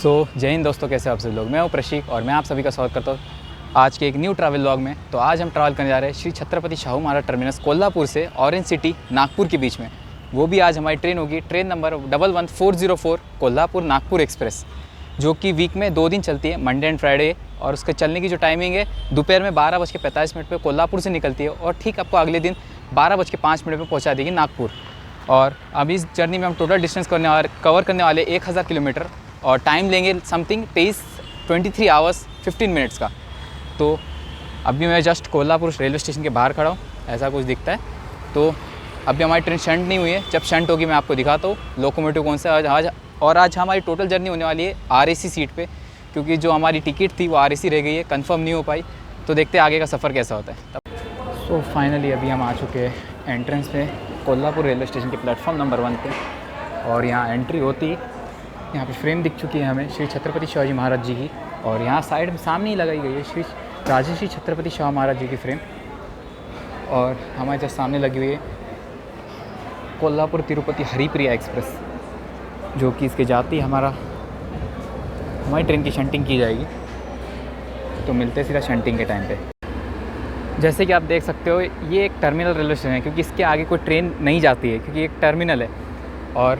जय हिंद दोस्तों, कैसे आप सभी लोग। मैं हूं प्रशीक और मैं आप सभी का स्वागत करता हूं आज के एक न्यू ट्रैवल व्लॉग में। तो आज हम ट्रैवल करने जा रहे हैं श्री छत्रपति शाहू महाराज टर्मिनस कोल्हापुर से ऑरेंज सिटी नागपुर के बीच में। वो भी आज हमारी ट्रेन होगी, train number 11404 Kolhapur Nagpur express, जो कि वीक में 2 दिन चलती है, मंडे एंड फ्राइडे। और उसके चलने की जो टाइमिंग है दोपहर में 12:45 पर कोल्हापुर से निकलती है और ठीक आपको अगले दिन 12:05 पर पहुँचा देगी नागपुर। और अभी इस जर्नी में हम टोटल डिस्टेंस कवर करने वाले 1000 किलोमीटर और टाइम लेंगे समथिंग 23 आवर्स 15 मिनट्स का। तो अभी मैं जस्ट कोल्हापुर रेलवे स्टेशन के बाहर खड़ा हूँ, ऐसा कुछ दिखता है। तो अभी हमारी ट्रेन शंट नहीं हुई है, जब शंट होगी मैं आपको दिखाता हूँ लोकोमोटिव कौन सा आज हमारी टोटल जर्नी होने वाली है RAC सीट पे, क्योंकि जो हमारी टिकट थी वो RAC रह गई है, कंफर्म नहीं हो पाई। तो देखते हैं आगे का सफ़र कैसा होता है। सो फाइनली अभी हम आ चुके हैं एंट्रेंस पे कोल्हापुर रेलवे स्टेशन के प्लेटफॉर्म नंबर 1 पे। और यहाँ एंट्री होती, यहाँ पे फ्रेम दिख चुकी है हमें श्री छत्रपति शिवाजी महाराज जी की। और यहाँ साइड में सामने ही लगाई गई है श्री राजर्षि छत्रपति शाहू महाराज जी की फ्रेम। और हमारे जस्ट सामने लगी हुई है कोल्हापुर तिरुपति हरिप्रिया एक्सप्रेस, जो कि इसके जाती हमारी ट्रेन की शंटिंग की जाएगी। तो मिलते हैं सीधा शंटिंग के टाइम पे। जैसे कि आप देख सकते हो ये एक टर्मिनल रेलवे स्टेशन है, क्योंकि इसके आगे कोई ट्रेन नहीं जाती है, क्योंकि एक टर्मिनल है। और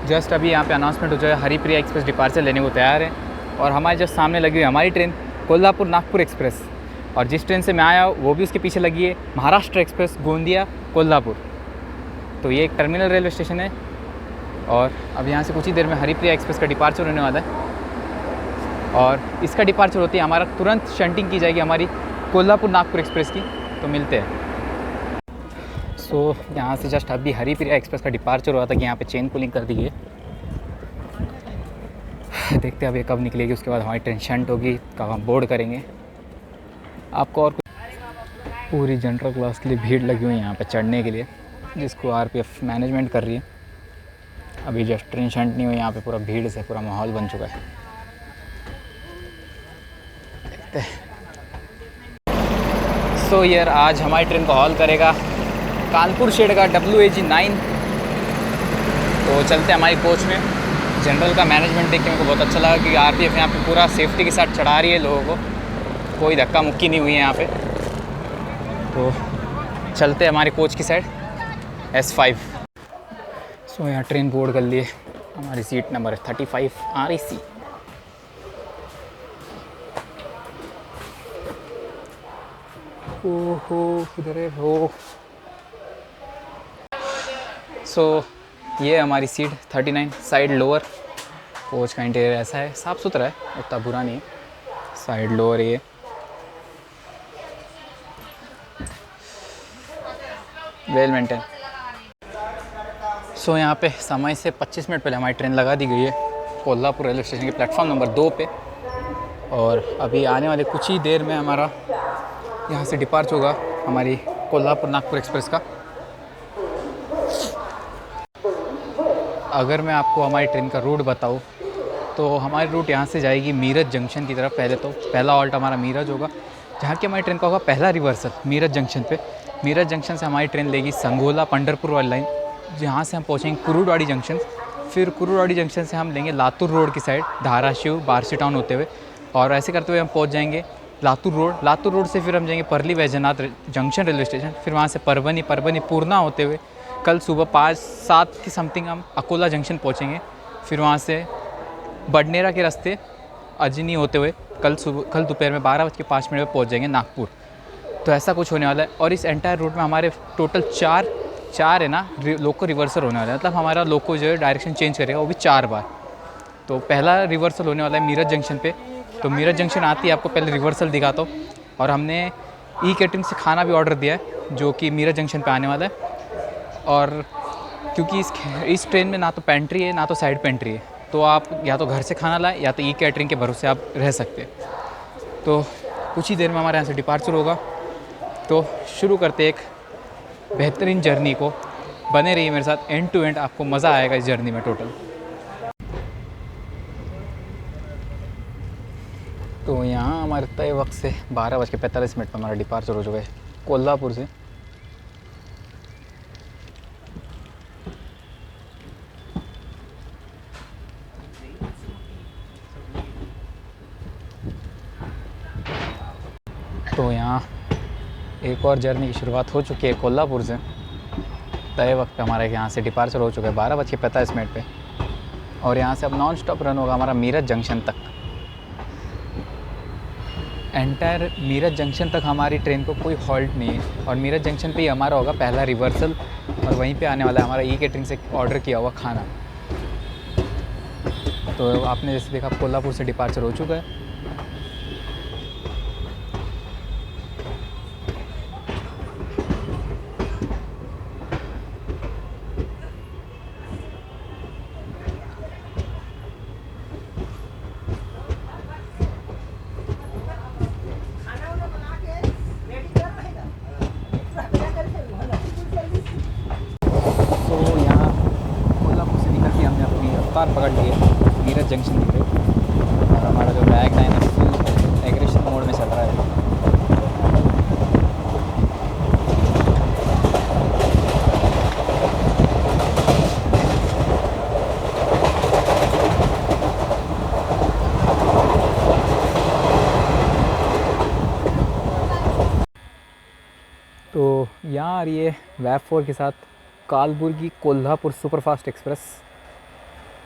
जस्ट अभी यहाँ पे अनाउंसमेंट हो जाए, हरिप्रिया एक्सप्रेस डिपार्चर लेने को तैयार है। और हमारे जस्ट सामने लगी हुई हमारी ट्रेन कोल्हापुर नागपुर एक्सप्रेस। और जिस ट्रेन से मैं आया वो भी उसके पीछे लगी है, महाराष्ट्र एक्सप्रेस गोंदिया कोल्हापुर। तो ये एक टर्मिनल रेलवे स्टेशन है। और अब यहाँ से कुछ ही देर में हरिप्रिया एक्सप्रेस का डिपार्चर होने वाला है। और इसका डिपार्चर होती है हमारा तुरंत शंटिंग की जाएगी हमारी कोल्हापुर नागपुर एक्सप्रेस की। तो मिलते हैं। यहाँ से जस्ट अभी हरिप्रिया एक्सप्रेस का डिपार्चर हुआ था कि यहाँ पे चेन पुलिंग कर दी है। देखते हैं अब ये कब निकलेगी, उसके बाद हमारी ट्रेन शंट होगी, कब हम बोर्ड करेंगे। आपको और कुछ पूरी जनरल क्लास के लिए भीड़ लगी हुई है यहाँ पे चढ़ने के लिए, जिसको RPF मैनेजमेंट कर रही है। अभी जस्ट ट्रेन शंट नहीं हुई, यहाँ पे पूरा भीड़ से पूरा माहौल बन चुका है। देखते हैं। यार आज हमारी ट्रेन को हॉल करेगा कानपुर शेड का WAG 9। तो चलते हैं हमारी कोच में। जनरल का मैनेजमेंट देख के मेरे को बहुत अच्छा लगा कि RPF यहाँ पे पूरा सेफ्टी के साथ चढ़ा रही है लोगों को, कोई धक्का मुक्की नहीं हुई है यहाँ पे। तो चलते हैं हमारी कोच की साइड S5। यहाँ ट्रेन बोर्ड कर लिए, हमारी सीट नंबर 35 RAC। ओहो इधर है हो। ये हमारी सीट 39 साइड लोअर। कोच का इंटीरियर ऐसा है, साफ़ सुथरा है, उतना बुरा नहीं है। साइड लोअर ये वेल मेंटेन। यहाँ पे समय से 25 मिनट पहले हमारी ट्रेन लगा दी गई है कोल्हापुर रेलवे स्टेशन के प्लेटफॉर्म नंबर 2 पे। और अभी आने वाले कुछ ही देर में हमारा यहाँ से डिपार्च होगा हमारी कोल्हापुर नागपुर एक्सप्रेस का। अगर मैं आपको हमारी ट्रेन का रूट बताऊँ तो हमारी रूट यहाँ से जाएगी मीरज जंक्शन की तरफ। पहले तो पहला हॉल्ट हमारा मीरज होगा, जहाँ की हमारी ट्रेन का होगा पहला रिवर्सल मीरज जंक्शन पे। मीरज जंक्शन से हमारी ट्रेन लेगी संगोला पंढरपुर वाली लाइन, जहाँ से हम पहुँचेंगे कुरुडवाड़ी जंक्शन। फिर कुरुडवाड़ी जंक्शन से हम लेंगे लातूर रोड की साइड, धाराशिव बारसी टाउन होते हुए। और ऐसे करते हुए हम पहुँच जाएंगे लातूर रोड। लातूर रोड से फिर हम जाएंगे परली वैजनाथ जंक्शन रेलवे स्टेशन। फिर वहाँ से परभनी पूर्णा होते हुए कल सुबह 5-7 की समथिंग हम अकोला जंक्शन पहुँचेंगे। फिर वहाँ से बडनेरा के रास्ते अजनी होते हुए कल दोपहर में 12:05 पर पहुँच जाएंगे नागपुर। तो ऐसा कुछ होने वाला है। और इस एंटायर रूट में हमारे टोटल चार है ना लोको रिवर्सल होने वाला है, मतलब हमारा लोको जो है डायरेक्शन चेंज करेगा वो भी 4 बार। तो पहला रिवर्सल होने वाला है मीरज जंक्शन पे। तो मीरज जंक्शन आती है, आपको पहले रिवर्सल दिखाता हूँ। और हमने कैटरिंग से खाना भी ऑर्डर दिया है, जो कि मीरज जंक्शन पे आने वाला है। और क्योंकि इस ट्रेन में ना तो पेंट्री है ना तो साइड पेंट्री है, तो आप या तो घर से खाना लाएं या तो कैटरिंग के भरोसे आप रह सकते हैं। तो कुछ ही देर में हमारे यहाँ से डिपार्चर होगा। तो शुरू करते एक बेहतरीन जर्नी को। बने रहिए मेरे साथ एंड टू एंड, आपको मज़ा आएगा इस जर्नी में टोटल। तो यहाँ हमारे तय वक्त से 12:45 पर हमारा डिपार्चर हो चुका है कोल्हापुर से। तो यहाँ एक और जर्नी की शुरुआत हो चुकी है कोल्हापुर से। तय वक्त हमारा यहाँ से डिपार्चर हो चुका है 12:45 पे, और यहाँ से अब नॉन स्टॉप रन होगा हमारा मीरठ जंक्शन तक। एंटायर मीरठ जंक्शन तक हमारी ट्रेन को कोई हॉल्ट नहीं है, और मीरठ जंक्शन पे ही हमारा होगा पहला रिवर्सल, और वहीं पे आने वाला है हमारा ई-कैटरिंग से ऑर्डर किया हुआ खाना। तो आपने जैसे देखा कोल्हापुर से डिपार्चर हो चुका है। रफ्तार पकड़ लिए मीरठ जंक्शन की तरफ, और हमारा जो बैग लाइन है फुल एग्रेशन मोड में चल रहा है। तो यहाँ आ रही है वैब 4 के साथ कालबुर्गी कोल्हापुर सुपरफास्ट एक्सप्रेस,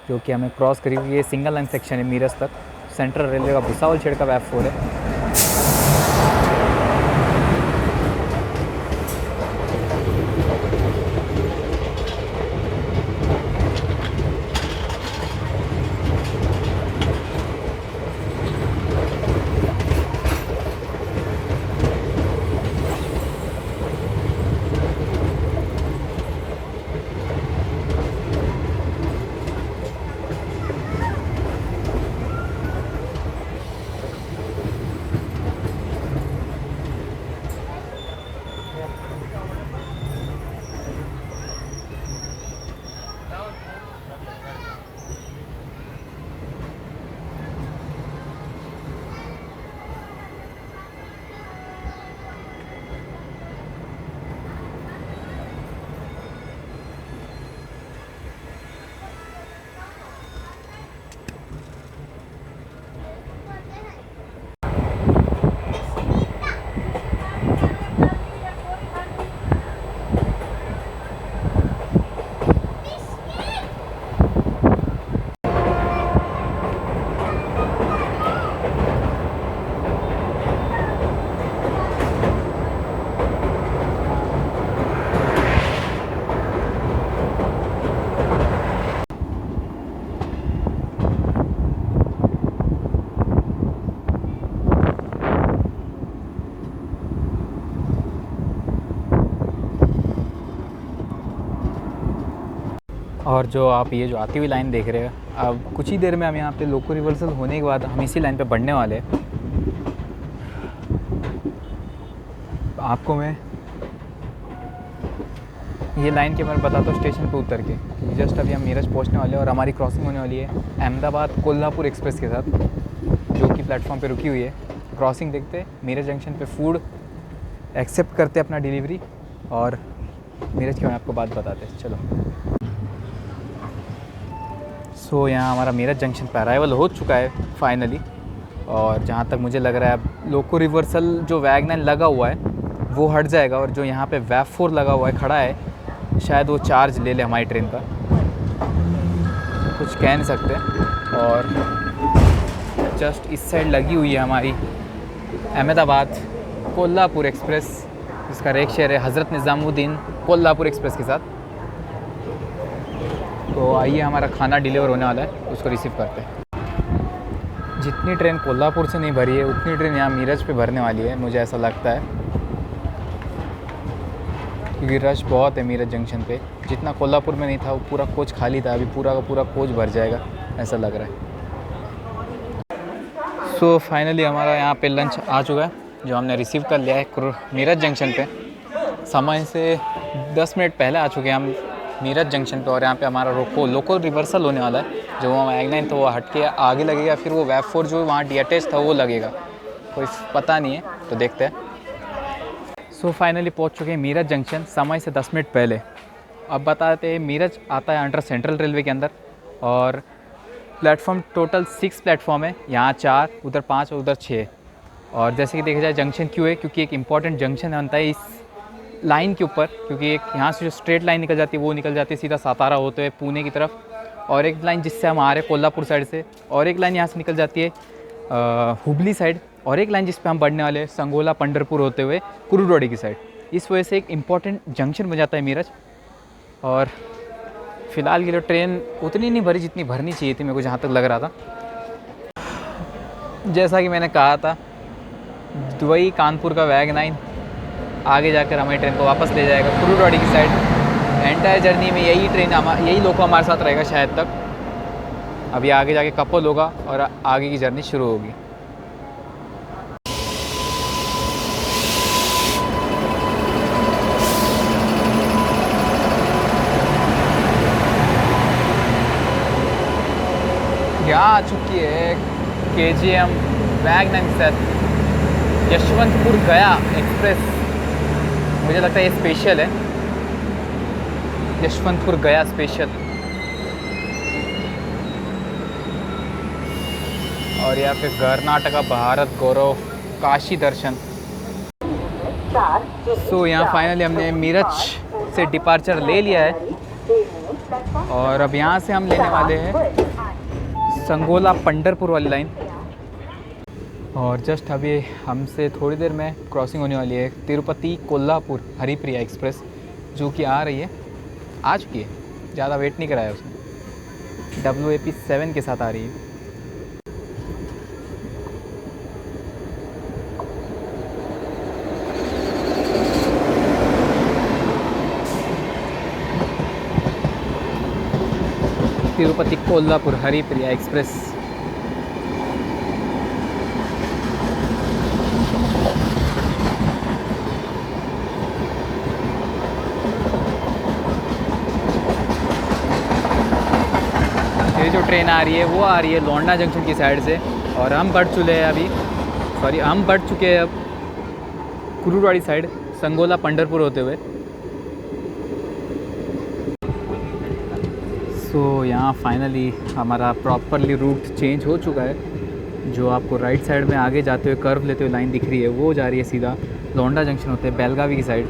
जो कि हमें क्रॉस करेगी। ये सिंगल लाइन सेक्शन है मीरठ तक, सेंट्रल रेलवे का भुसावल छेड़ का वैब 4 है। और जो आप ये जो आती हुई लाइन देख रहे हैं, अब कुछ ही देर में हम यहाँ पे लोको रिवर्सल होने के बाद हम इसी लाइन पे बढ़ने वाले हैं। आपको मैं ये लाइन के बारे में बताता हूँ स्टेशन पे उतर के, क्योंकि जस्ट अभी हम मीरठ पहुँचने वाले हैं और हमारी क्रॉसिंग होने वाली है अहमदाबाद कोल्हापुर एक्सप्रेस के साथ, जो कि प्लेटफॉर्म पे रुकी हुई है। क्रॉसिंग देखते मीरठ जंक्शन पे फूड एक्सेप्ट करते अपना डिलीवरी, और मीरठ की मैं आपको बात बताते हैं। चलो, सो यहाँ हमारा मीरठ जंक्शन पर अराइवल हो चुका है फाइनली, और जहाँ तक मुझे लग रहा है अब लोको रिवर्सल जो वैगन लगा हुआ है वो हट जाएगा, और जो यहाँ पे वैब 4 लगा हुआ है खड़ा है, शायद वो चार्ज ले ले हमारी ट्रेन का, कुछ कह नहीं सकते। और जस्ट इस साइड लगी हुई है हमारी अहमदाबाद कोल्हापुर एक्सप्रेस, जिसका रेक शेयर है हज़रत निज़ामुद्दीन कोल्हापुर एक्सप्रेस के साथ। तो आइए, हमारा खाना डिलीवर होने वाला है, उसको रिसीव करते हैं। जितनी ट्रेन कोल्हापुर से नहीं भरी है उतनी ट्रेन यहाँ मीरठ पे भरने वाली है, मुझे ऐसा लगता है, क्योंकि रश बहुत है मीरठ जंक्शन पे। जितना कोल्हापुर में नहीं था वो पूरा कोच खाली था, अभी पूरा का पूरा कोच भर जाएगा ऐसा लग रहा है। सो फाइनली हमारा यहाँ पे लंच आ चुका है, जो हमने रिसीव कर लिया है मीरठ जंक्शन पे। समय से 10 मिनट पहले आ चुके हैं हम मीरठ जंक्शन पे, और यहाँ पे हमारा लोको रिवर्सल होने वाला है। जो वहाँ वैगन तो वो हट के आगे लगेगा, फिर वो वैब 4 जो वहाँ डीएचएस था वो लगेगा, कोई पता नहीं है, तो देखते हैं। सो फाइनली पहुँच चुके हैं मीरठ जंक्शन समय से 10 मिनट पहले। अब बताते हैं, मीरठ आता है अंडर सेंट्रल रेलवे के अंदर, और प्लेटफॉर्म टोटल 6 प्लेटफॉर्म है, यहाँ 4, उधर 5 और उधर 6। और जैसे कि देखा जाए जंक्शन क्यों है, क्योंकि एक इम्पॉर्टेंट जंक्शन बनता है इस लाइन के ऊपर, क्योंकि एक यहाँ से जो स्ट्रेट लाइन निकल जाती है वो निकल जाती है सीधा सातारा होते हुए पुणे की तरफ, और एक लाइन जिससे हम आ रहे हैं कोल्हापुर साइड से, और एक लाइन यहाँ से निकल जाती है हुबली साइड, और एक लाइन जिस पे हम बढ़ने वाले हैं संगोला पंढरपुर होते हुए कुरुडवाड़ी की साइड। इस वजह से एक इम्पॉर्टेंट जंक्शन बन जाता है मीरज। और फ़िलहाल के लिए ट्रेन उतनी नहीं भरी जितनी भरनी चाहिए थी मेरे को, जहाँ तक लग रहा था। जैसा कि मैंने कहा था, दुबई कानपुर का वैग 9 आगे जाकर हमारी ट्रेन को वापस ले जाएगा कुरुडवाड़ी की साइड। एंटायर जर्नी में यही ट्रेन यही लोको हमारे साथ रहेगा शायद तक। अभी आगे जाके कपल होगा और आगे की जर्नी शुरू होगी। यहाँ आ चुकी है KGM वैग 9 के साथ यशवंतपुर गया एक्सप्रेस। मुझे लगता है ये स्पेशल है, यशवंतपुर गया स्पेशल। और यहाँ पे कर्नाटका भारत गौरव काशी दर्शन। सो यहाँ फाइनली हमने मीरज से डिपार्चर ले लिया है और अब यहाँ से हम लेने वाले हैं संगोला पंढरपुर वाली लाइन। और जस्ट अभी हमसे थोड़ी देर में क्रॉसिंग होने वाली है तिरुपति कोल्हापुर हरिप्रिया एक्सप्रेस, जो कि आ रही है, आ चुकी है, ज़्यादा वेट नहीं कराया उसने, WAP 7 के साथ आ रही है। तिरुपति कोल्हापुर हरिप्रिया एक्सप्रेस। ये जो ट्रेन आ रही है वो आ रही है लोंडा जंक्शन की साइड से, और हम बढ़ चुके हैं अब कुरुडवाड़ी साइड संगोला पंढरपुर होते हुए। सो यहाँ फाइनली हमारा प्रॉपरली रूट चेंज हो चुका है। जो आपको राइट साइड में आगे जाते हुए कर्व लेते हुए लाइन दिख रही है वो जा रही है सीधा लोंडा जंक्शन होते हैं बेलगावी की साइड।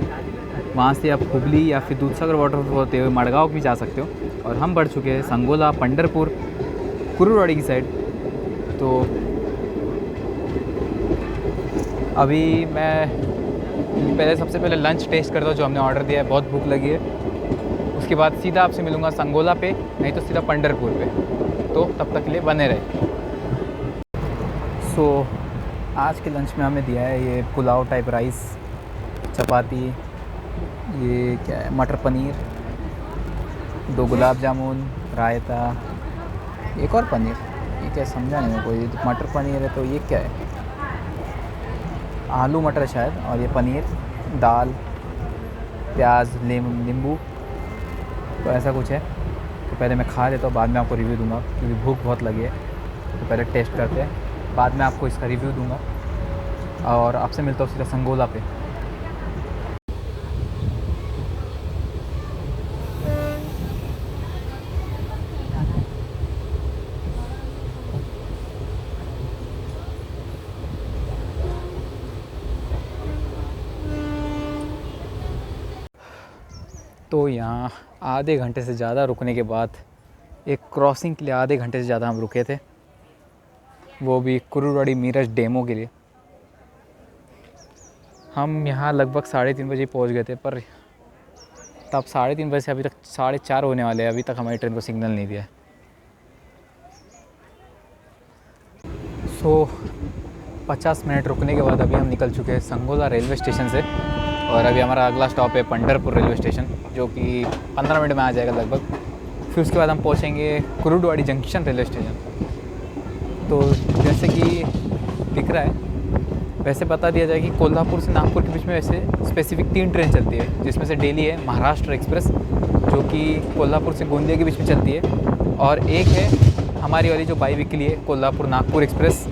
वहाँ से आप हुबली या फिर दूधसागर वाटरफॉल होते हुए मडगांव भी जा सकते हो। और हम बढ़ चुके हैं संगोला पंढरपुर कुरुडवाड़ी की साइड। तो अभी मैं सबसे पहले लंच टेस्ट करता हूँ जो हमने ऑर्डर दिया है, बहुत भूख लगी है। उसके बाद सीधा आपसे मिलूँगा संगोला पे, नहीं तो सीधा पंढरपुर पे। तो तब तक के लिए बने रहे। सो आज के लंच में हमें दिया है ये पुलाव टाइप राइस, चपाती, ये क्या है मटर पनीर, 2 गुलाब जामुन, रायता, एक और पनीर, ये क्या समझा नहीं मेरे को। ये मटर पनीर है तो ये क्या है, आलू मटर शायद, और ये पनीर, दाल, प्याज, नींबू, तो ऐसा कुछ है। तो पहले मैं खा लेता हूँ, बाद में आपको रिव्यू दूंगा, क्योंकि भूख बहुत लगी है। तो पहले टेस्ट करते हैं, बाद में आपको इसका रिव्यू दूंगा। और आपसे मिलता हूँ सीधा संगोला पे। तो यहाँ आधे घंटे से ज़्यादा रुकने के बाद, एक क्रॉसिंग के लिए आधे घंटे से ज़्यादा हम रुके थे, वो भी कुरुडवाड़ी मीरज डेमो के लिए। हम यहाँ लगभग 3:30 बजे पहुँच गए थे, पर तब 3:30 बजे से अभी तक 4:30 होने वाले हैं, अभी तक हमारी ट्रेन को सिग्नल नहीं दिया है। सो 50 मिनट रुकने के बाद अभी हम निकल चुके हैं संगोला रेलवे स्टेशन से। और अभी हमारा अगला स्टॉप है पंढरपुर रेलवे स्टेशन, जो कि 15 मिनट में आ जाएगा लगभग। फिर उसके बाद हम पहुँचेंगे कुरुडवाड़ी जंक्शन रेलवे स्टेशन। तो जैसे कि दिख रहा है, वैसे बता दिया जाए कि कोल्हापुर से नागपुर के बीच में वैसे स्पेसिफिक 3 ट्रेन चलती है, जिसमें से डेली है महाराष्ट्र एक्सप्रेस, जो कि कोल्हापुर से गोंदिया के बीच में चलती है। और एक है हमारी वाली जो बाई वीकली है कोल्हापुर नागपुर एक्सप्रेस।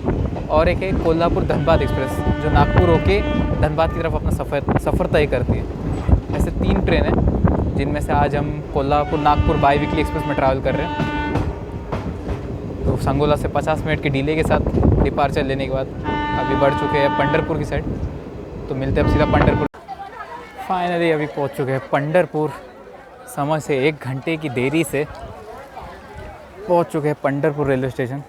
और एक है कोल्हापुर धनबाद एक्सप्रेस, जो नागपुर होके धनबाद की तरफ अपना सफ़र तय करती है। ऐसे 3 ट्रेन हैं, जिनमें से आज हम Kolhapur Nagpur by weekly express में ट्रैवल कर रहे हैं। तो संगोला से 50 मिनट के डिले के साथ डिपार्चर लेने के बाद अभी बढ़ चुके हैं पंढरपुर की साइड, तो मिलते हैं अब सीधा पंढरपुर। फाइनली अभी पहुंच चुके हैं पंढरपुर। समझ से 1 घंटे की देरी से पहुंच चुके हैं पंढरपुर रेलवे स्टेशन।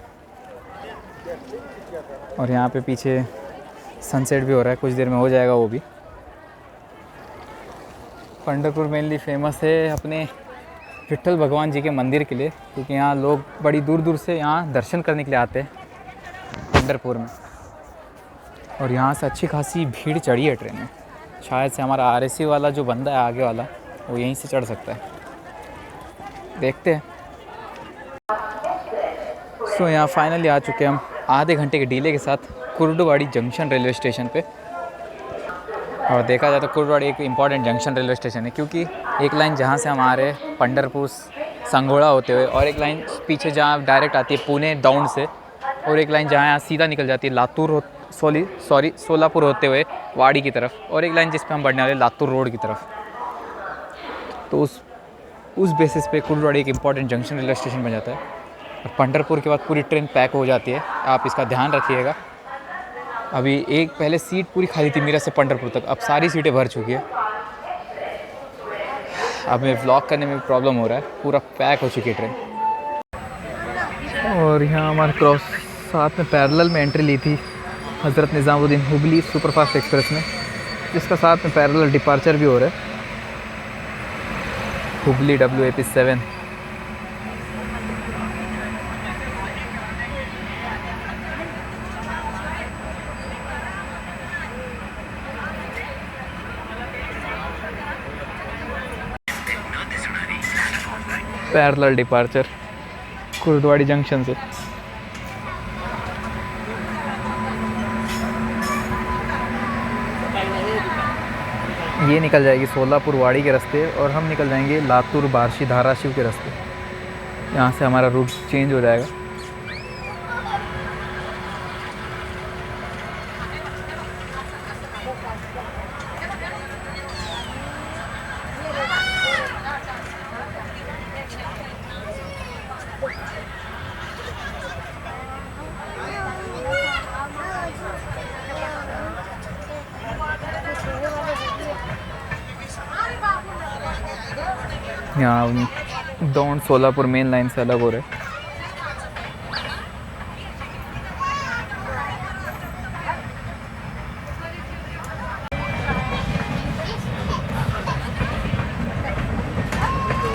और यहाँ पे पीछे सनसेट भी हो रहा है, कुछ देर में हो जाएगा वो भी। पंढरपुर मेनली फेमस है अपने विट्ठल भगवान जी के मंदिर के लिए, क्योंकि यहाँ लोग बड़ी दूर दूर से यहाँ दर्शन करने के लिए आते हैं पंढरपुर में। और यहाँ से अच्छी खासी भीड़ चढ़ी है ट्रेन में। शायद से हमारा आरएसी वाला जो बंदा है आगे वाला, वो यहीं से चढ़ सकता है, देखते हैं। सो यहाँ फाइनली आ चुके हैं हम आधे घंटे के डिले के साथ कुर्डुवाड़ी जंक्शन रेलवे स्टेशन पे। और देखा जाए तो कुर्डुवाड़ी एक इम्पॉर्टेंट जंक्शन रेलवे स्टेशन है, क्योंकि एक लाइन जहाँ से हम आ रहे हैं पंढरपुर संघोड़ा होते हुए, और एक लाइन पीछे जहाँ डायरेक्ट आती है पुणे डाउन से, और एक लाइन जहाँ यहाँ सीधा निकल जाती है लातूर सोलापुर होते हुए वाड़ी की तरफ, और एक लाइन जिस पे हम बढ़ने वाले लातूर रोड की तरफ। तो उस बेसिस पे कुर्डुवाड़ी एक इम्पॉर्टेंट जंक्शन रेलवे स्टेशन बन जाता है। और पंढरपुर के बाद पूरी ट्रेन पैक हो जाती है, आप इसका ध्यान रखिएगा। अभी एक पहले सीट पूरी खाली थी मीरठ से पंढरपुर तक, अब सारी सीटें भर चुकी है। अब मैं व्लॉग करने में प्रॉब्लम हो रहा है, पूरा पैक हो चुकी है ट्रेन। और यहाँ हमारे क्रॉस साथ में पैरेलल में एंट्री ली थी हज़रत निज़ामुद्दीन हुबली सुपरफास्ट एक्सप्रेस में, जिसका साथ में पैरेलल डिपार्चर भी हो रहा है, Hubli WAP7। Parallel departure Kurduwadi junction से। ये निकल जाएगी सोलापुर वाड़ी के रास्ते, और हम निकल जाएंगे लातूर बार्शी धाराशिव के रास्ते। यहाँ से हमारा रूट चेंज हो जाएगा। यहाँ दौंड सोलापुर मेन लाइन से अलग हो रहे।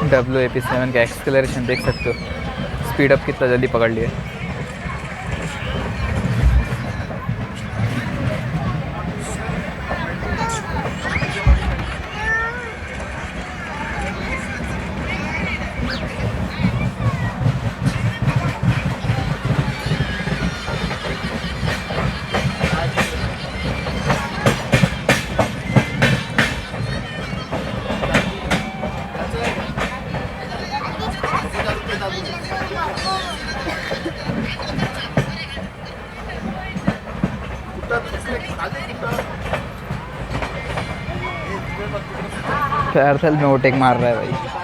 WAP7 का एक्सेलरेशन देख सकते हो, स्पीड अप कितना जल्दी पकड़ लिया। पैरेलल में ओवरटेक मार रहा है भाई।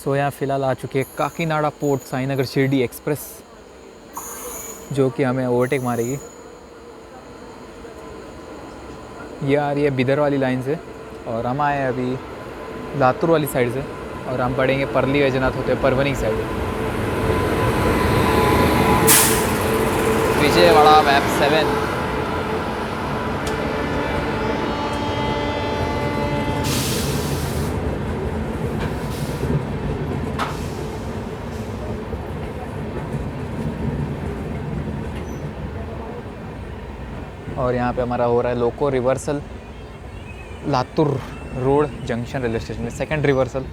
सो यहाँ फ़िलहाल आ चुके हैं काकीनाडा पोर्ट साईनगर शिरडी एक्सप्रेस, जो कि हमें ओवरटेक मारेगी। ये आ रही है बिदर वाली लाइन से, और हम आए हैं अभी लातूर वाली साइड से, और हम बढ़ेंगे परली वैजनाथ होते हैं परभनी साइड। विजयवाड़ा WAP7। और यहाँ पे हमारा हो रहा है loco reversal Latur road junction railway station में, सेकंड रिवर्सल।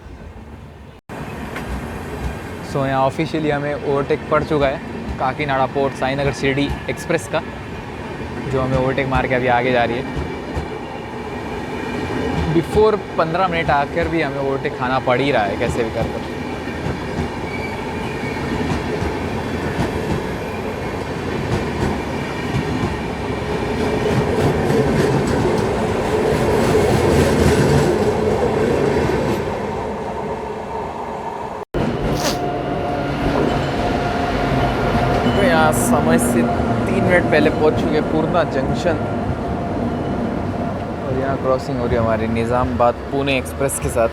सो यहाँ ऑफिशियली हमें ओवरटेक पड़ चुका है काकीनाडा पोर्ट साईनगर शिरडी एक्सप्रेस का। जो हमें ओवरटेक मार के अभी आगे जा रही है। बिफोर 15 मिनट आकर भी हमें ओवरटेक खाना पड़ ही रहा है कैसे भी कर। तो यहाँ समय से 3 मिनट पहले पहुँच चुके पूर्णा जंक्शन, और यहाँ क्रॉसिंग हो रही है हमारी निज़ामाबाद पुणे एक्सप्रेस के साथ।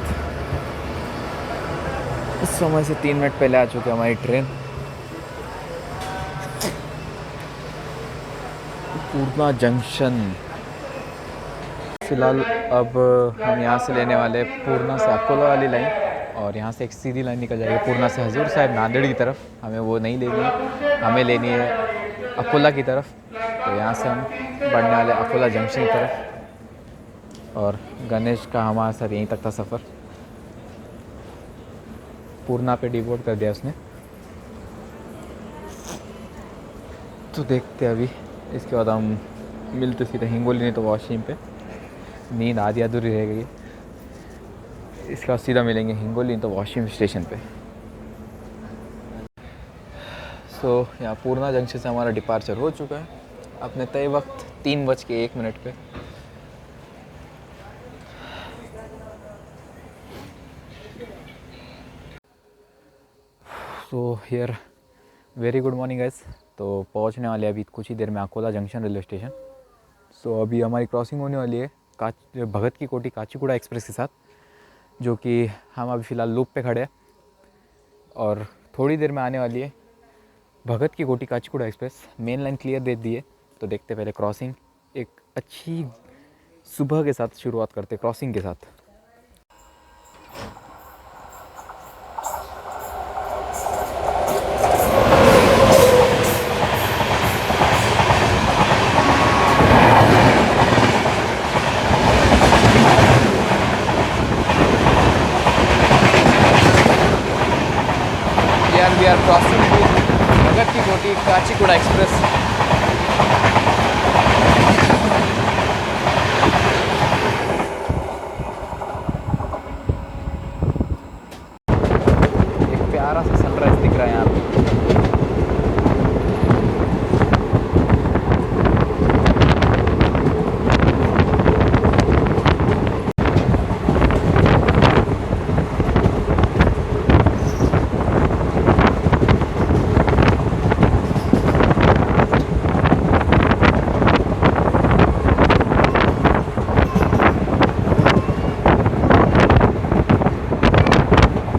इस समय से 3 मिनट पहले आ चुकी है हमारी ट्रेन पूर्णा जंक्शन। फ़िलहाल अब हम यहाँ से लेने वाले हैं पूर्णा से अकोला वाली लाइन, और यहाँ से एक सीधी लाइन निकल जाएगी पूर्णा से हजूर साहिब नांदेड़ की तरफ। हमें वो नहीं लेनी है, हमें लेनी है अकोला की तरफ। तो यहाँ से हम बढ़ने वाले अकोला जंक्शन की तरफ, और गणेश का हमारा सर यहीं तक था सफ़र। पूर्णा पे डिवोट कर दिया उसने, तो देखते अभी। इसके बाद हम मिलते सीधे हिंगोली, नहीं तो वाशिम पे। नींद आधी अधूरी रह गई। इसके बाद सीधा मिलेंगे हिंगोली, नहीं तो वाशिम स्टेशन पे। सो यहाँ पूर्णा जंक्शन से हमारा डिपार्चर हो चुका है अपने तय वक्त 3:01 पे। So here very good morning guys. तो पहुँचने वाले अभी कुछ ही देर में अकोला जंक्शन रेलवे स्टेशन। सो अभी हमारी क्रॉसिंग होने वाली है भगत की कोठी काचीगुड़ा एक्सप्रेस के साथ, जो कि हम अभी फ़िलहाल लूप पे खड़े हैं, और थोड़ी देर में आने वाली है Bhagat Ki Kothi Kacheguda express. Main line clear दे दी है, तो देखते पहले क्रॉसिंग एक अच्छी सुबह के साथ शुरुआत करते क्रॉसिंग के साथ। We are crossing Bhagat Ki Kothi Kacheguda express. एक प्यारा सा सनराइज दिख रहा है यहाँ पे।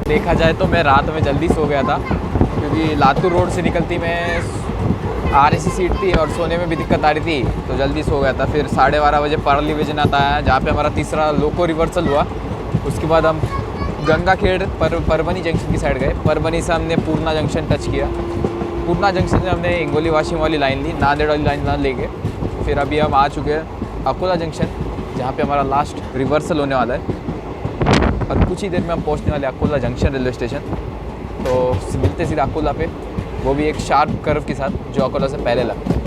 देखा जाए तो मैं रात में जल्दी सो गया था, क्योंकि लातूर रोड से निकलती मैं RAC सीट थी और सोने में भी दिक्कत आ रही थी, तो जल्दी सो गया था। फिर 12:30 बजे परली वैजनाथ आया, जहाँ पे हमारा तीसरा लोको रिवर्सल हुआ। उसके बाद हम गंगाखेड़ परभनी जंक्शन की साइड गए। परभनी से हमने पूर्णा जंक्शन टच किया। पूर्णा जंक्शन से हमने हिंगोली वाशिम वाली लाइन ली, नांदेड़ वाली लाइन ना लेके। फिर अभी हम आ चुके हैं अकोला जंक्शन, जहाँ पे हमारा लास्ट रिवर्सल होने वाला है, और कुछ ही देर में हम पहुंचने वाले अकोला जंक्शन रेलवे स्टेशन। तो मिलते सीधे अकोला पे, वो भी एक शार्प कर्व के साथ जो अकोला से पहले लगता है।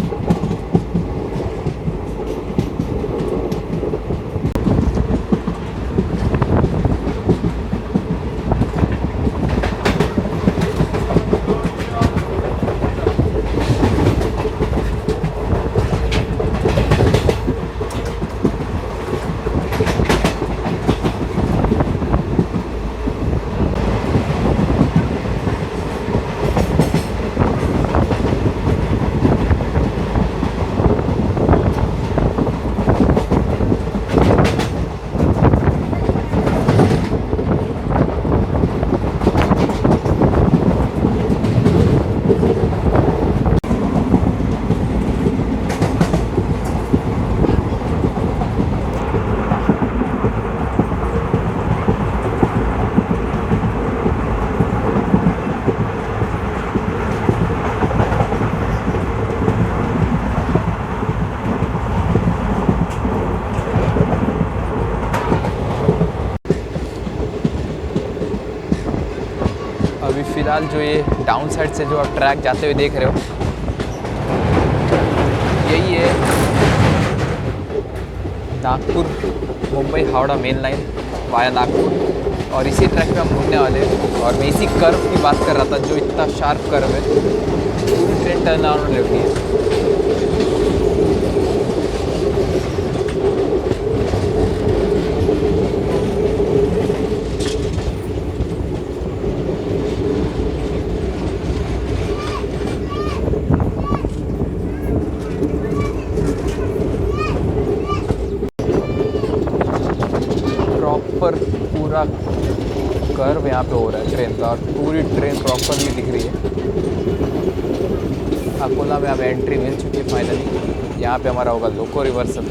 अभी फ़िलहाल जो ये डाउन साइड से जो आप ट्रैक जाते हुए देख रहे हो, यही है Nagpur Mumbai Howrah main line via Nagpur, और इसी ट्रैक पे हम घूमने वाले हैं। और मैं इसी कर्व की बात कर रहा था जो इतना शार्प कर्व है, पूरी ट्रेन टर्न अराउंड लेती है। प्रॉपर पूरा कर्व यहाँ पे हो रहा है ट्रेन का, और पूरी ट्रेन प्रॉपरली दिख रही है। अकोला में हमें एंट्री मिल चुकी है फाइनली। यहाँ पे हमारा होगा लोको रिवर्सल।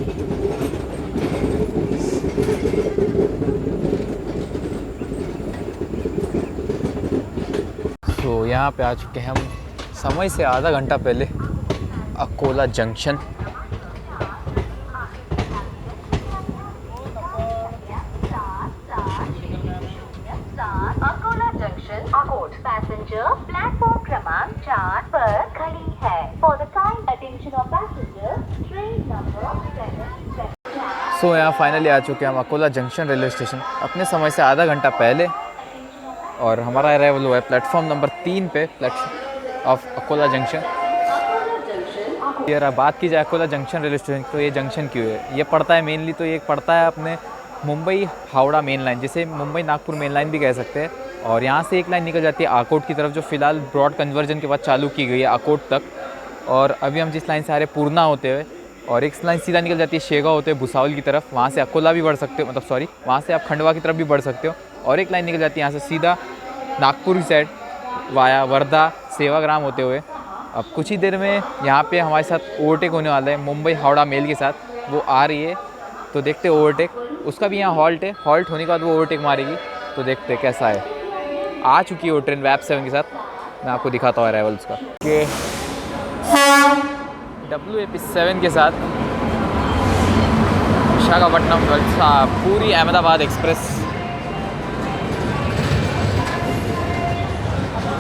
तो यहाँ पे आ चुके हैं हम समय से आधा घंटा पहले Akola junction. Akola junction Akot passenger platform क्रमांक 4 पर खड़ी है। For the kind attention of passenger train number 7। सो यहाँ फाइनली आ चुके हैं हम अकोला जंक्शन रेलवे स्टेशन अपने समय से आधा घंटा पहले, और हमारा अराइवल हुआ है प्लेटफॉर्म नंबर 3 पे ऑफ अकोला जंक्शन। यार बात की जाए अकोला जंक्शन रेलवे स्टेशन, तो ये जंक्शन क्यों है? ये पड़ता है मेनली, तो ये पड़ता है अपने मुंबई हावड़ा मेन लाइन, जिसे मुंबई नागपुर मेन लाइन भी कह सकते हैं। और यहाँ से एक लाइन निकल जाती है आकोट की तरफ, जो फिलहाल ब्रॉड कन्वर्जन के बाद चालू की गई है आकोट तक। और अभी हम जिस लाइन से आ रहे हैं पूर्णा होते हुए, और एक लाइन सीधा निकल जाती है शेगांव होते हुए भुसावल की तरफ, वहाँ से अकोला भी बढ़ सकते हो, मतलब सॉरी वहाँ से आप खंडवा की तरफ भी बढ़ सकते हो। और एक लाइन निकल जाती है यहाँ से सीधा नागपुर की साइड वाया वर्धा सेवाग्राम होते हुए। अब कुछ ही देर में यहाँ पे हमारे साथ ओवरटेक होने वाला है मुंबई हावड़ा मेल के साथ, वो आ रही है, तो देखते हैं ओवरटेक। उसका भी यहाँ हॉल्ट है, हॉल्ट होने के बाद वो ओवरटेक मारेगी, तो देखते हैं कैसा है। आ चुकी है वो ट्रेन वैप 7 के साथ, मैं आपको दिखाता हूँ अराइवल्स का कि WAP7 के साथ विशाखापट्टनम पूरी अहमदाबाद एक्सप्रेस,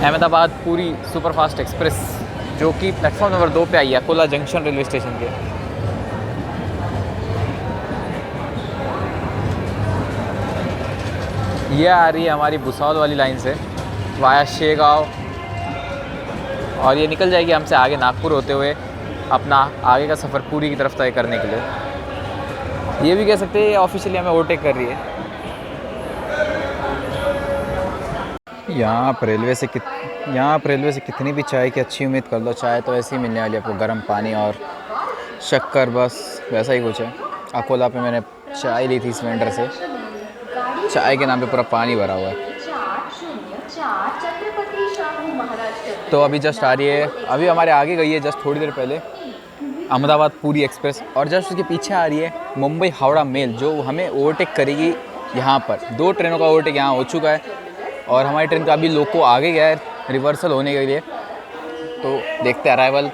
अहमदाबाद पूरी सुपरफास्ट एक्सप्रेस, जो कि प्लेटफॉर्म नंबर 2 पे आई है अकोला जंक्शन रेलवे स्टेशन के। ये आ रही है हमारी भुसावल वाली लाइन से वाया शेगांव, और ये निकल जाएगी हमसे आगे नागपुर होते हुए अपना आगे का सफ़र पूरी की तरफ तय करने के लिए। ये भी कह सकते हैं ऑफिशियली हमें ओवरटेक कर रही है। यहाँ पर रेलवे से कितनी भी चाय की अच्छी उम्मीद कर लो, चाय तो ऐसे ही मिलने वाली है आपको, गर्म पानी और शक्कर, बस वैसा ही कुछ है। अकोला पे मैंने चाय ली थी इस वेंडर से, चाय के नाम पे पूरा पानी भरा हुआ है। तो अभी जस्ट आ रही है, अभी हमारे आगे गई है जस्ट थोड़ी देर पहले अहमदाबाद पूरी एक्सप्रेस, और जस्ट उसके पीछे आ रही है मुंबई हावड़ा मेल, जो हमें ओवरटेक करेगी यहाँ पर। 2 ट्रेनों का ओवरटेक यहाँ हो चुका है, और हमारी ट्रेन का अभी लोको आगे गया है रिवर्सल होने के लिए। तो देखते हैं अराइवल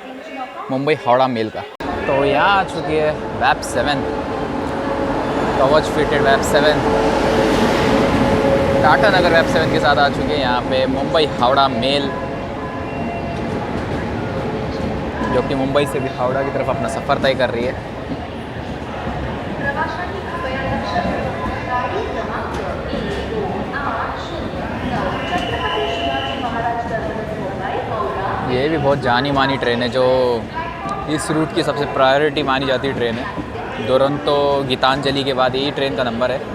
मुंबई हावड़ा मेल का। तो यहाँ आ चुकी है वैप 7, कवच फिटेड वैप 7, टाटा नगर वैप 7 के साथ आ चुके हैं यहाँ पे मुंबई हावड़ा मेल, जो कि मुंबई से भी हावड़ा की तरफ अपना सफ़र तय कर रही है। ये भी बहुत जानी मानी ट्रेन है, जो इस रूट की सबसे प्रायोरिटी मानी जाती ट्रेन है। दुरंतो गीतांजलि के बाद यही ट्रेन का नंबर है।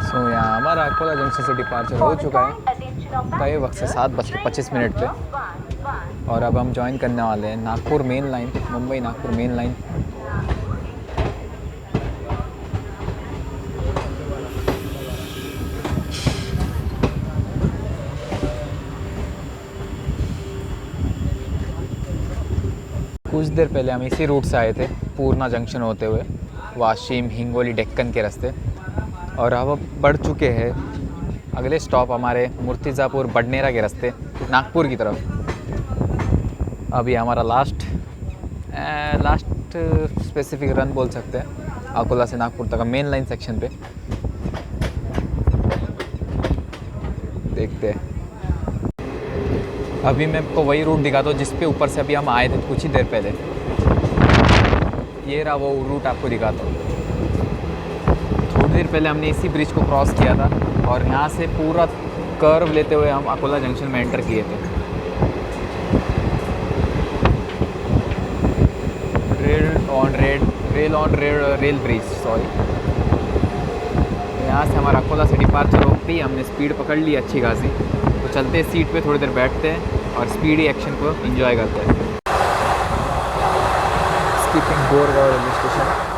सो यहाँ हमारा अकोला जंक्शन से डिपार्चर हो चुका है तय वक्त से 7:25 पे, और अब हम ज्वाइन करने वाले हैं Nagpur main line, Mumbai Nagpur main line. कुछ देर पहले हम इसी रूट से आए थे पूर्णा जंक्शन होते हुए वाशिम हिंगोली डेक्कन के रास्ते, और अब बढ़ चुके हैं अगले स्टॉप हमारे मुर्तिज़ापुर बडनेरा के रास्ते नागपुर की तरफ। अभी हमारा लास्ट स्पेसिफिक रन बोल सकते हैं अकोला से नागपुर तक का मेन लाइन सेक्शन पे। देखते हैं। अभी मैं आपको वही रूट दिखाता हूँ जिस पे ऊपर से अभी हम आए थे कुछ ही देर पहले। ये रहा वो रूट, आपको दिखाता हूँ। थोड़ी देर पहले हमने इसी ब्रिज को क्रॉस किया था और यहाँ से पूरा कर्व लेते हुए हम अकोला जंक्शन में एंटर किए थे। Rail bridge, sorry. यहाँ से हमारा अकोला से डिपार्चर होती है, हमने स्पीड पकड़ ली अच्छी खासी। तो चलते हैं सीट पे, थोड़ी देर बैठते हैं और स्पीडी एक्शन को एंजॉय करते हैं। Skipping Goregaon railway station.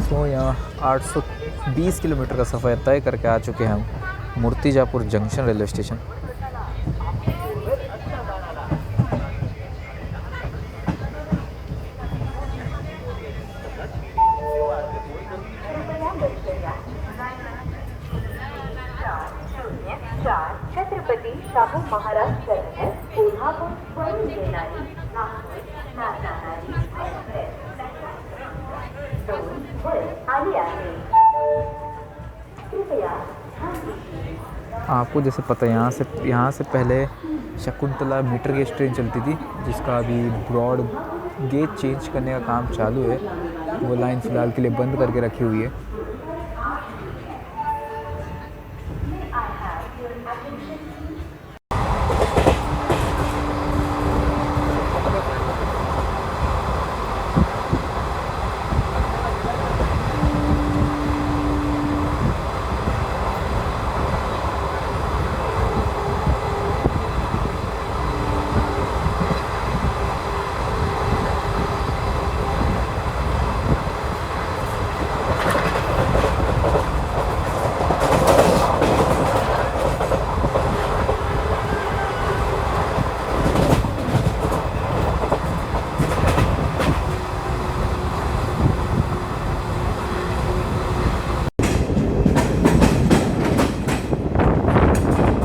तो यहाँ 820 किलोमीटर का सफ़र तय करके आ चुके हैं हम Murtijapur junction railway station. Chhatrapati Shahu Maharaj terminus, Kolhapur स्वयं येणारी नागपूर नागनारी आली आहे। कृपया आपको जैसे पता है यहाँ से पहले शकुंतला मीटर गेज ट्रेन चलती थी, जिसका अभी ब्रॉड गेज चेंज करने का काम चालू है। वो लाइन फ़िलहाल के लिए बंद करके रखी हुई है।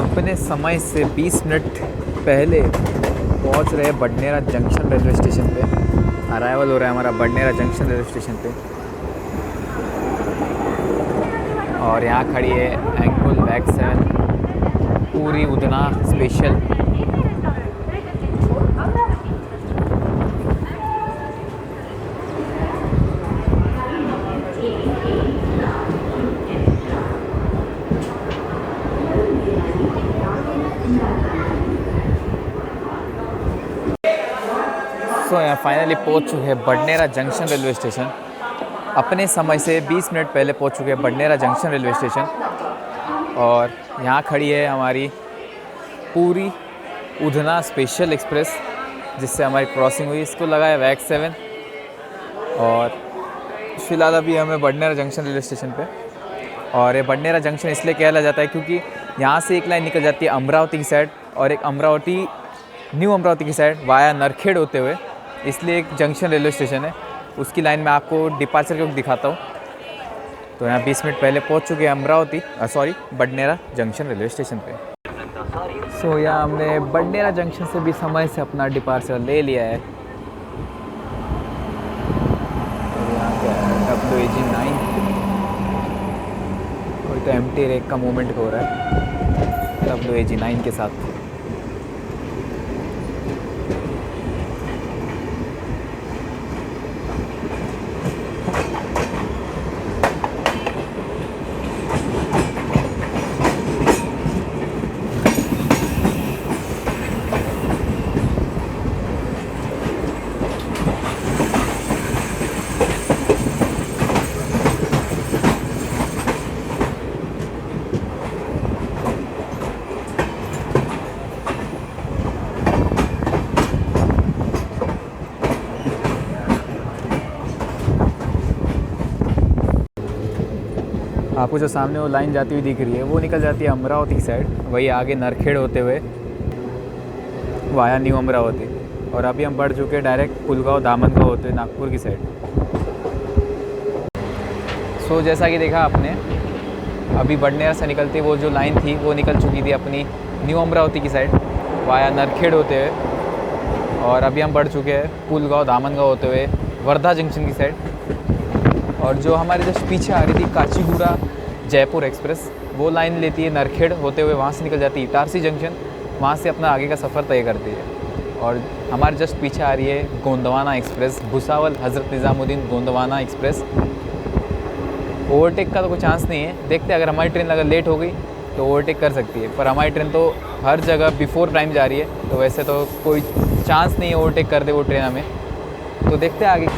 अपने समय से 20 मिनट पहले पहुंच रहे बडनेरा जंक्शन रेलवे स्टेशन पे। अराइवल हो रहा है हमारा बडनेरा जंक्शन रेलवे स्टेशन पे। और यहाँ खड़ी है एंकुल वैक्स 7 पूरी उधना स्पेशल। तो यहाँ फाइनली पहुँच चुके हैं बडनेरा जंक्शन रेलवे स्टेशन। अपने समय से 20 मिनट पहले पहुँच चुके हैं बडनेरा जंक्शन रेलवे स्टेशन। और यहाँ खड़ी है हमारी पूरी उधना स्पेशल एक्सप्रेस, जिससे हमारी क्रॉसिंग हुई। इसको लगा है वैक्स 7। और फ़िलहाल अभी हमें बडनेरा जंक्शन रेलवे स्टेशन पे। और ये बडनेरा जंक्शन इसलिए कहला जाता है क्योंकि यहाँ से एक लाइन निकल जाती है अमरावती की साइड और एक न्यू अमरावती की साइड वाया नरखेड़ होते हुए, इसलिए एक जंक्शन रेलवे स्टेशन है। उसकी लाइन में आपको डिपार्चर के वक्त दिखाता हूँ। तो यहाँ 20 मिनट पहले पहुँच चुके हैं बडनेरा जंक्शन रेलवे स्टेशन पे। सो यहाँ हमने बडनेरा जंक्शन से भी समय से अपना डिपार्चर ले लिया है। और यहाँ पे WAG 9 अभी तो एम्प्टी रेक का मूवमेंट हो रहा है WAG9 के साथ। आपको जो सामने वो लाइन जाती हुई दिख रही है वो निकल जाती है अमरावती की साइड, वही आगे नरखेड़ होते हुए वाया न्यू अमरावती। और अभी हम बढ़ चुके हैं डायरेक्ट पुलगांव दामनगांव होते हुए नागपुर की साइड। सो जैसा कि देखा आपने, अभी बडनेर से निकलती वो जो लाइन थी वो निकल चुकी थी अपनी न्यू अमरावती की साइड वाया नरखेड़ होते हुए। और अभी हम बढ़ चुके हैं पुलगांव दामनगांव होते हुए वर्धा जंक्शन की साइड। और जो हमारे जस्ट पीछे आ रही थी काचीगुड़ा जयपुर एक्सप्रेस, वो लाइन लेती है नरखेड़ होते हुए, वहाँ से निकल जाती है इटारसी जंक्शन, वहाँ से अपना आगे का सफ़र तय करती है। और हमारे जस्ट पीछे आ रही है Gondwana express, Bhusawal Hazrat Nizamuddin Gondwana express. Overtake का तो कोई चांस नहीं है, देखते हैं अगर हमारी ट्रेन अगर लेट हो गई तो ओवरटेक कर सकती है, पर हमारी ट्रेन तो हर जगह बिफोर टाइम जा रही है, तो वैसे तो कोई चांस नहीं है ओवरटेक कर दे वो ट्रेन हमें। तो देखते हैं आगे।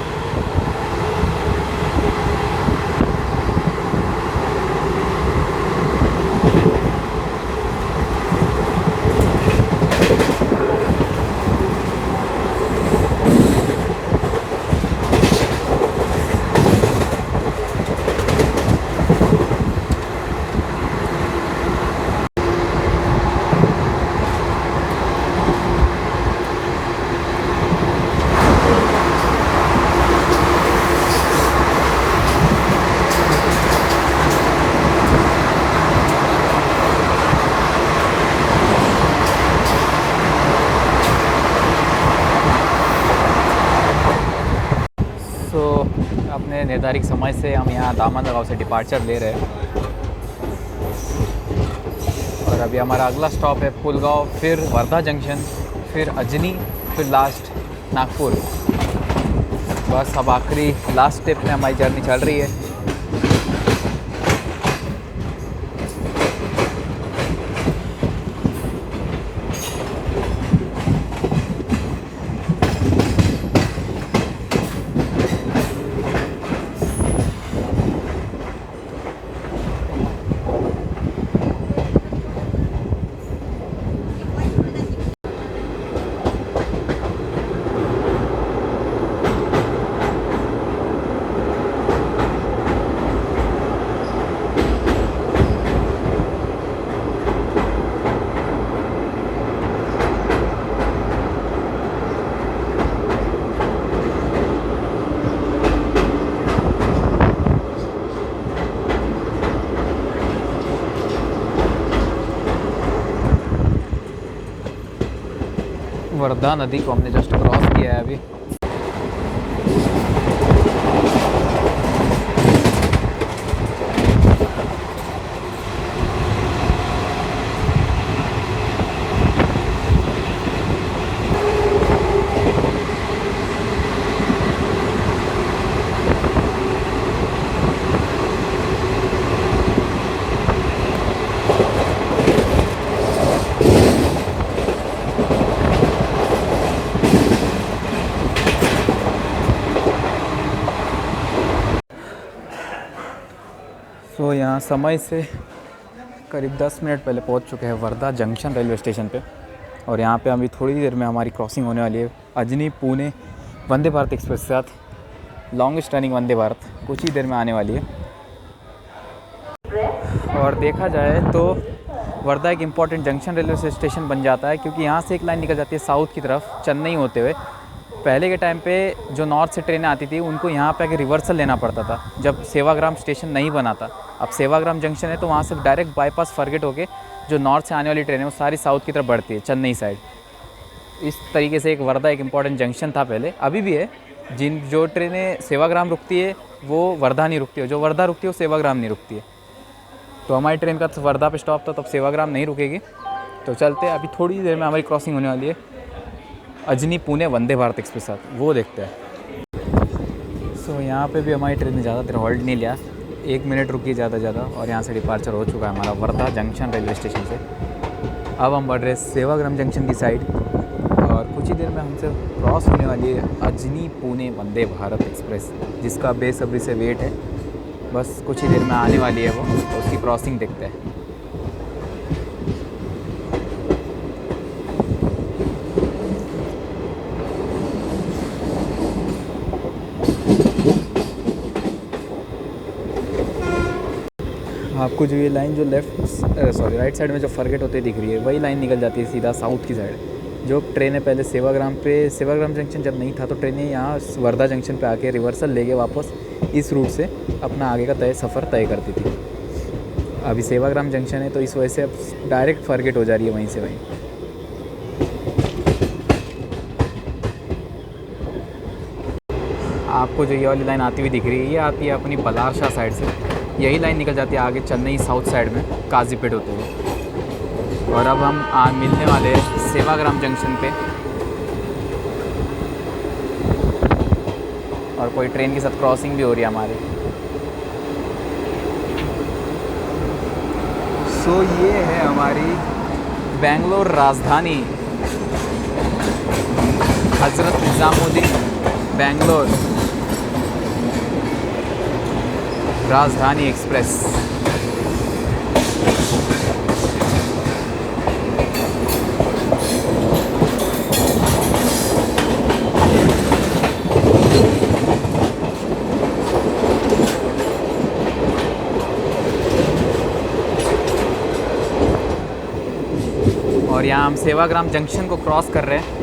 अपने निर्धारित समय से हम यहाँ दामनगांव से डिपार्चर ले रहे हैं। और अभी हमारा अगला स्टॉप है पुलगांव, फिर वर्धा जंक्शन, फिर अजनी, फिर लास्ट नागपुर। बस अब आखिरी लास्ट स्टेप में हमारी जर्नी चल रही है। वर्धा नदी को हमने जस्ट क्रॉस किया है अभी। तो यहाँ समय से करीब 10 मिनट पहले पहुँच चुके हैं वर्धा जंक्शन रेलवे स्टेशन पे। और यहाँ पे अभी थोड़ी देर में हमारी क्रॉसिंग होने वाली है अजनी पुणे वंदे भारत एक्सप्रेस के साथ। लॉन्गेस्ट रनिंग वंदे भारत कुछ ही देर में आने वाली है। और देखा जाए तो वर्धा एक इम्पॉर्टेंट जंक्शन रेलवे स्टेशन बन जाता है, क्योंकि यहाँ से एक लाइन निकल जाती है साउथ की तरफ चेन्नई होते हुए। पहले के टाइम पे जो नॉर्थ से ट्रेनें आती थी उनको यहाँ पे आके रिवर्सल लेना पड़ता था जब सेवाग्राम स्टेशन नहीं बना था। अब सेवाग्राम जंक्शन है तो वहाँ से डायरेक्ट बाईपास फॉरगेट होके जो नॉर्थ से आने वाली ट्रेन है वो सारी साउथ की तरफ बढ़ती है चेन्नई साइड। इस तरीके से एक वर्धा एक इम्पॉर्टेंट जंक्शन था पहले, अभी भी है। जो ट्रेनें सेवाग्राम रुकती है वो वर्धा नहीं रुकती है, जो वर्धा रुकती है वो सेवाग्राम नहीं रुकती है। तो हमारी ट्रेन का वर्धा पे स्टॉप था, तब सेवाग्राम नहीं रुकेगी। तो चलते हैं, अभी थोड़ी देर में हमारी क्रॉसिंग होने वाली है अजनी पुणे वंदे भारत एक्सप्रेस साथ, वो देखते हैं। सो यहाँ पे भी हमारी ट्रेन ने ज़्यादा देर होल्ड नहीं लिया, 1 मिनट रुकी ज़्यादा ज़्यादा, और यहाँ से डिपार्चर हो चुका है हमारा वर्धा जंक्शन रेलवे स्टेशन से। अब हम बढ़ रहे हैं सेवाग्राम जंक्शन की साइड, और कुछ ही देर में हमसे क्रॉस होने वाली है अजनी पुणे वंदे भारत एक्सप्रेस, जिसका बेसब्री से वेट है। बस कुछ ही देर में आने वाली है वो, तो उसकी क्रॉसिंग देखते हैं। आपको जो ये लाइन जो राइट साइड में जो फरगेट होते दिख रही है, वही लाइन निकल जाती है सीधा साउथ की साइड। जो ट्रेनें पहले सेवाग्राम जंक्शन जब नहीं था, तो ट्रेनें यहाँ वर्धा जंक्शन पे आके रिवर्सल लेके वापस इस रूट से अपना आगे का सफ़र तय करती थी। अभी सेवाग्राम जंक्शन है, तो इस वजह से अब डायरेक्ट फरगेट हो जा रही है वहीं से वहीं। आपको जो ये वाली लाइन आती हुई दिख रही है, ये आती है अपनी बलारशाह साइड से। यही लाइन निकल जाती है आगे चेन्नई साउथ साइड में काजीपेट होते हुए। और अब हम मिलने वाले हैं सेवाग्राम जंक्शन पे, और कोई ट्रेन के साथ क्रॉसिंग भी हो रही है हमारी। सो ये है हमारी बेंगलोर राजधानी, हज़रत निज़ामुद्दीन बेंगलोर राजधानी एक्सप्रेस। और यहाँ हम सेवाग्राम जंक्शन को क्रॉस कर रहे हैं।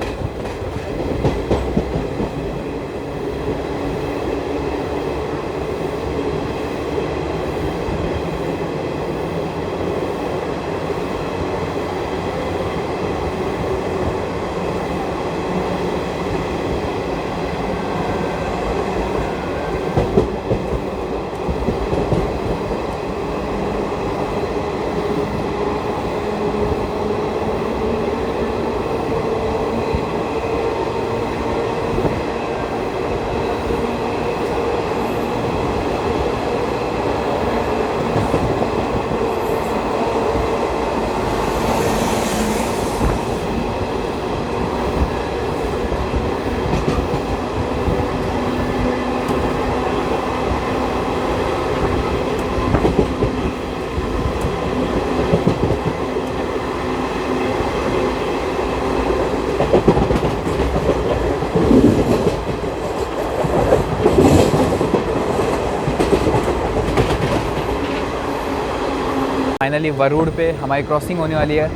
फाइनली वरुड़ पे हमारी क्रॉसिंग होने वाली है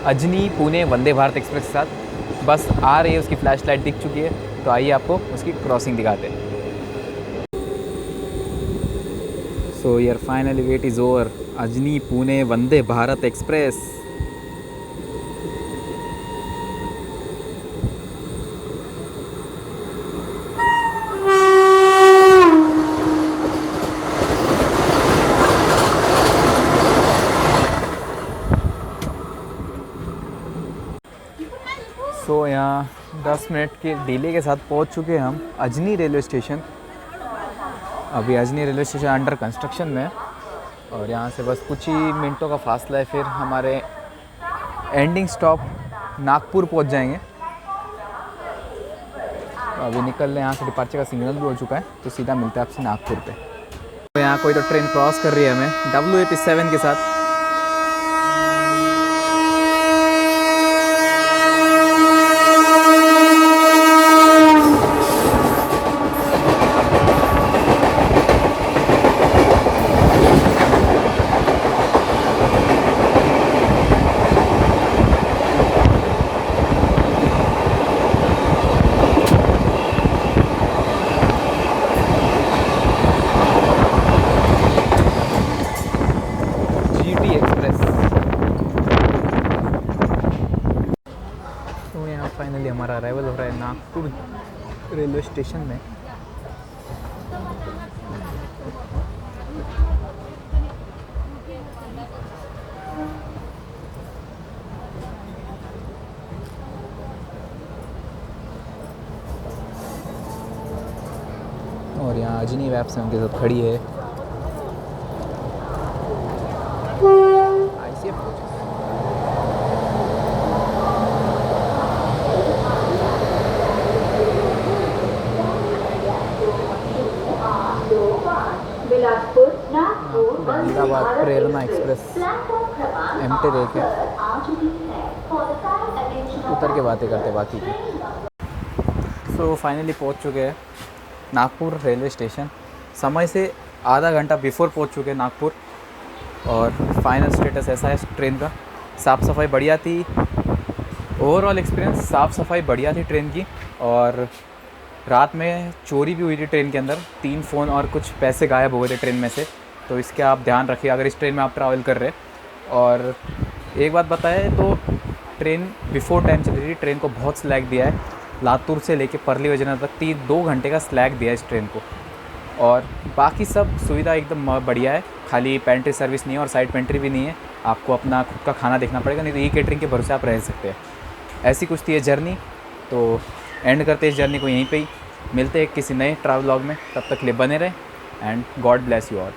अजनी पुणे वंदे भारत एक्सप्रेस के साथ। बस आ रही है, उसकी फ्लैश लाइट दिख चुकी है, तो आइए आपको उसकी क्रॉसिंग दिखाते हैं। सो यार finally wait is over, Ajni Pune Vande Bharat express. So यहाँ 10 मिनट के डिले के साथ पहुँच चुके हैं हम अजनी रेलवे स्टेशन। अभी Ajni railway station under construction में है, और यहाँ से बस कुछ ही मिनटों का फासला है, फिर हमारे एंडिंग स्टॉप नागपुर पहुँच जाएंगे। तो अभी निकल रहे हैं यहाँ से, डिपार्चर का सिग्नल भी हो चुका है, तो सीधा मिलता है आपसे नागपुर पे। तो यहाँ कोई तो ट्रेन क्रॉस कर रही है हमें WAP7 के साथ। फाइनली हमारा अराइवल हो रहा है नागपुर रेलवे स्टेशन में। और यहाँ अजनी वैप्स में उनके साथ खड़ी है। ICF बिलासपुर नागपुर अहमदाबाद प्रेरणा एक्सप्रेस प्लेटफॉर्म क्रमांक एमटी देख है। आ चुकी है। For the kind attention of उतर के बातें करते बाकी की। सो फाइनली पहुंच चुके हैं नागपुर रेलवे स्टेशन। समय से आधा घंटा बिफोर पहुंच चुके हैं नागपुर। और फाइनल स्टेटस ऐसा है ट्रेन का। साफ़ सफाई बढ़िया थी, ओवरऑल एक्सपीरियंस साफ़ सफाई बढ़िया थी ट्रेन की। और रात में चोरी भी हुई थी ट्रेन के अंदर, 3 फ़ोन और कुछ पैसे गायब हो गए थे ट्रेन में से। तो इसके आप ध्यान रखिए अगर इस ट्रेन में आप ट्रैवल कर रहे हैं। और एक बात बताएं तो ट्रेन बिफोर टाइम चली थी, ट्रेन को बहुत स्लैग दिया है। लातूर से लेके परली वैजनाथ तक 2 घंटे का स्लैग दिया है इस ट्रेन को। और बाकी सब सुविधा एकदम बढ़िया है, खाली पेंट्री सर्विस नहीं है और साइड पेंट्री भी नहीं है। आपको अपना खुद का खाना देखना पड़ेगा, नहीं तो ई केटरिंग के भरोसे आप रह सकते हैं। ऐसी कुछ थी ये जर्नी। तो एंड करते इस जर्नी को यहीं पे ही। मिलते हैं किसी नए ट्रैवल व्लॉग में, तब तक के लिए बने रहें and God bless you all.